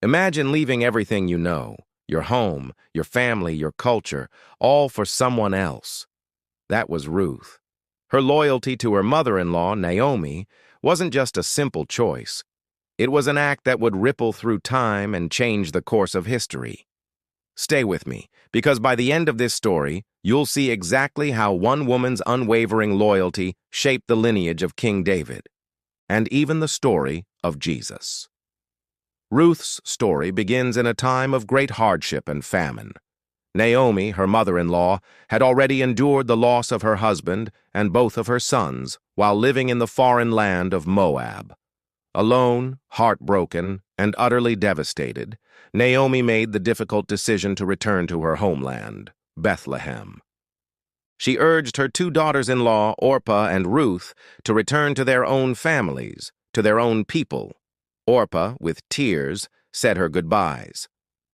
Imagine leaving everything you know, your home, your family, your culture, all for someone else. That was Ruth. Her loyalty to her mother-in-law, Naomi, wasn't just a simple choice. It was an act that would ripple through time and change the course of history. Stay with me, because by the end of this story, you'll see exactly how one woman's unwavering loyalty shaped the lineage of King David, and even the story of Jesus. Ruth's story begins in a time of great hardship and famine. Naomi, her mother-in-law, had already endured the loss of her husband and both of her sons while living in the foreign land of Moab. Alone, heartbroken, and utterly devastated, Naomi made the difficult decision to return to her homeland, Bethlehem. She urged her two daughters-in-law, Orpah and Ruth, to return to their own families, to their own people. Orpah, with tears, said her goodbyes.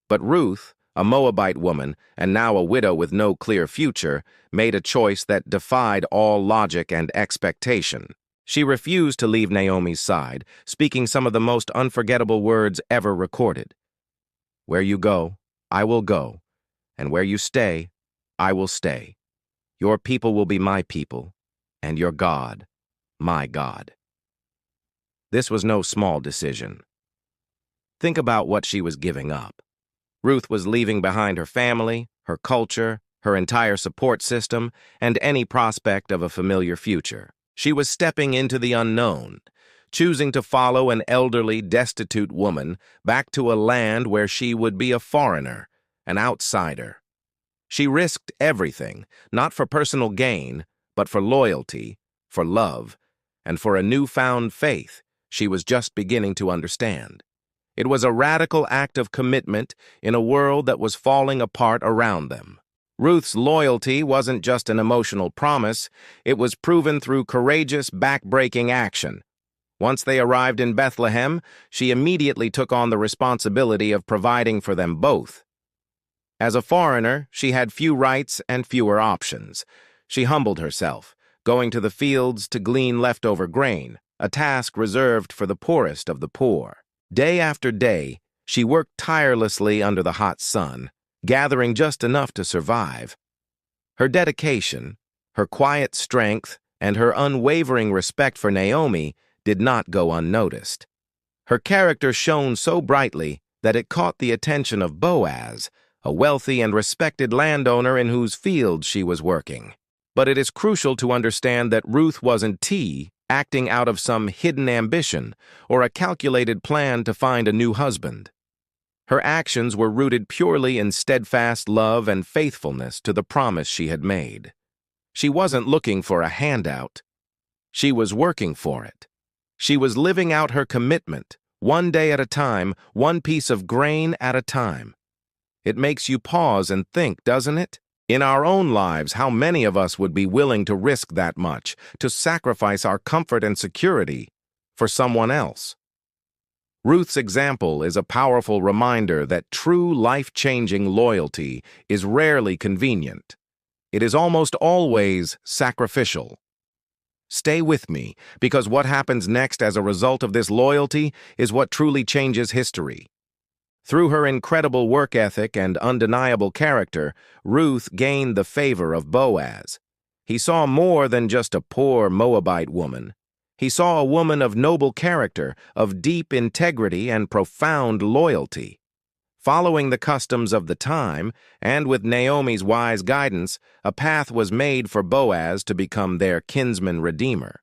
But Ruth, a Moabite woman and now a widow with no clear future, made a choice that defied all logic and expectation. She refused to leave Naomi's side, speaking some of the most unforgettable words ever recorded. "Where you go, I will go, and where you stay, I will stay. Your people will be my people, and your God, my God." This was no small decision. Think about what she was giving up. Ruth was leaving behind her family, her culture, her entire support system, and any prospect of a familiar future. She was stepping into the unknown, choosing to follow an elderly, destitute woman back to a land where she would be a foreigner, an outsider. She risked everything, not for personal gain, but for loyalty, for love, and for a newfound faith she was just beginning to understand. It was a radical act of commitment in a world that was falling apart around them. Ruth's loyalty wasn't just an emotional promise, it was proven through courageous, back-breaking action. Once they arrived in Bethlehem, she immediately took on the responsibility of providing for them both. As a foreigner, she had few rights and fewer options. She humbled herself, going to the fields to glean leftover grain, a task reserved for the poorest of the poor. Day after day, she worked tirelessly under the hot sun, gathering just enough to survive. Her dedication, her quiet strength, and her unwavering respect for Naomi did not go unnoticed. Her character shone so brightly that it caught the attention of Boaz, a wealthy and respected landowner in whose fields she was working. But it is crucial to understand that Ruth wasn't acting out of some hidden ambition or a calculated plan to find a new husband. Her actions were rooted purely in steadfast love and faithfulness to the promise she had made. She wasn't looking for a handout. She was working for it. She was living out her commitment, one day at a time, one piece of grain at a time. It makes you pause and think, doesn't it? In our own lives, how many of us would be willing to risk that much, to sacrifice our comfort and security for someone else? Ruth's example is a powerful reminder that true life-changing loyalty is rarely convenient. It is almost always sacrificial. Stay with me, because what happens next as a result of this loyalty is what truly changes history. Through her incredible work ethic and undeniable character, Ruth gained the favor of Boaz. He saw more than just a poor Moabite woman. He saw a woman of noble character, of deep integrity and profound loyalty. Following the customs of the time, and with Naomi's wise guidance, a path was made for Boaz to become their kinsman redeemer.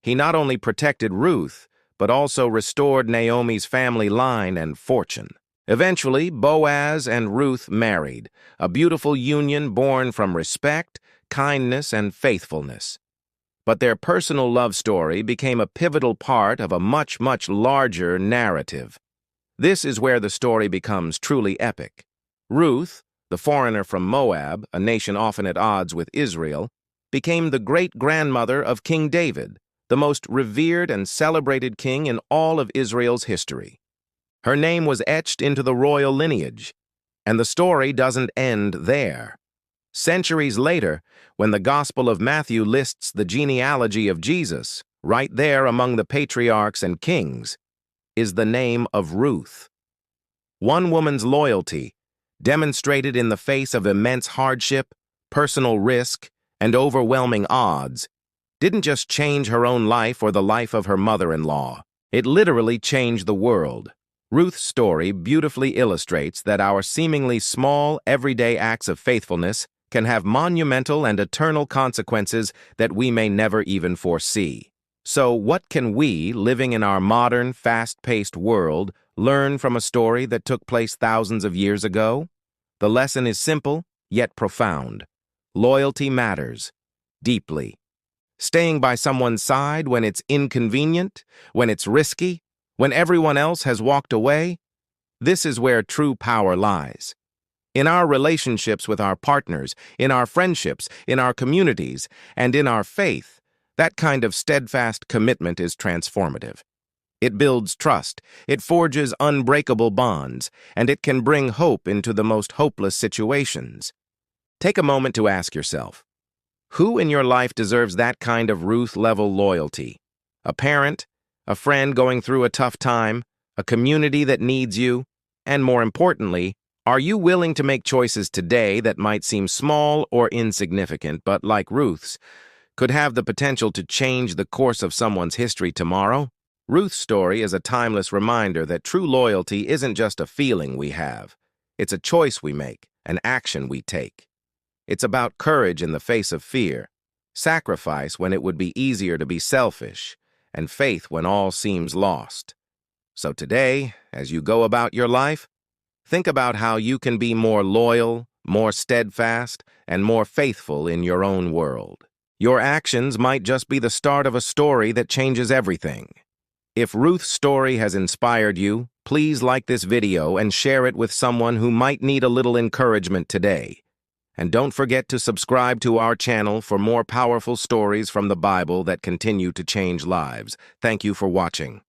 He not only protected Ruth, but also restored Naomi's family line and fortune. Eventually, Boaz and Ruth married, a beautiful union born from respect, kindness, and faithfulness. But their personal love story became a pivotal part of a much, much larger narrative. This is where the story becomes truly epic. Ruth, the foreigner from Moab, a nation often at odds with Israel, became the great-grandmother of King David, the most revered and celebrated king in all of Israel's history. Her name was etched into the royal lineage, and the story doesn't end there. Centuries later, when the Gospel of Matthew lists the genealogy of Jesus, right there among the patriarchs and kings, is the name of Ruth. One woman's loyalty, demonstrated in the face of immense hardship, personal risk, and overwhelming odds, didn't just change her own life or the life of her mother-in-law. It literally changed the world. Ruth's story beautifully illustrates that our seemingly small, everyday acts of faithfulness can have monumental and eternal consequences that we may never even foresee. So what can we, living in our modern, fast-paced world, learn from a story that took place thousands of years ago? The lesson is simple, yet profound. Loyalty matters, deeply. Staying by someone's side when it's inconvenient, when it's risky, when everyone else has walked away, this is where true power lies. In our relationships with our partners, in our friendships, in our communities, and in our faith, that kind of steadfast commitment is transformative. It builds trust, it forges unbreakable bonds, and it can bring hope into the most hopeless situations. Take a moment to ask yourself, who in your life deserves that kind of Ruth-level loyalty? A parent, a friend going through a tough time, a community that needs you, and more importantly, are you willing to make choices today that might seem small or insignificant, but like Ruth's, could have the potential to change the course of someone's history tomorrow? Ruth's story is a timeless reminder that true loyalty isn't just a feeling we have. It's a choice we make, an action we take. It's about courage in the face of fear, sacrifice when it would be easier to be selfish, and faith when all seems lost. So today, as you go about your life, think about how you can be more loyal, more steadfast, and more faithful in your own world. Your actions might just be the start of a story that changes everything. If Ruth's story has inspired you, please like this video and share it with someone who might need a little encouragement today. And don't forget to subscribe to our channel for more powerful stories from the Bible that continue to change lives. Thank you for watching.